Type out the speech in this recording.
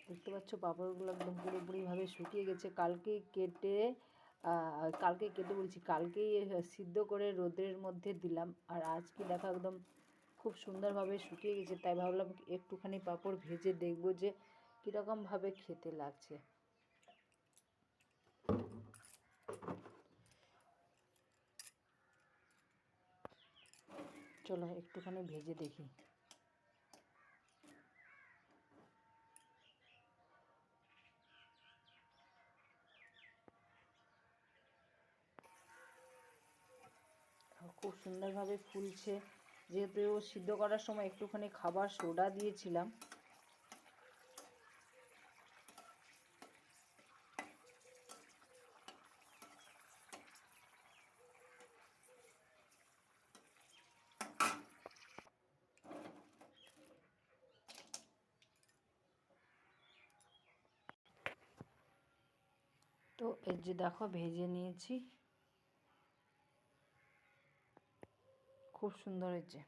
দেখতে পাচ্ছ পাঁপড়গুলো একদম পুরোপুরিভাবে শুকিয়ে গেছে। কালকেই সিদ্ধ করে রোদের মধ্যে দিলাম, আর আজকে দেখো একদম খুব সুন্দরভাবে শুকিয়ে গেছে। তাই ভাবলাম একটুখানি পাঁপড় ভেজে দেখবো যে কীরকমভাবে খেতে লাগছে। চলো একটুখানি ভেজে দেখি। খুব সুন্দরভাবে ফুলছে, যেহেতু সিদ্ধ করার সময় একটুখানি খাবার সোডা দিয়েছিলাম। তো এই যে দেখো ভেজে নিয়েছি, খুব সুন্দর হয়েছে।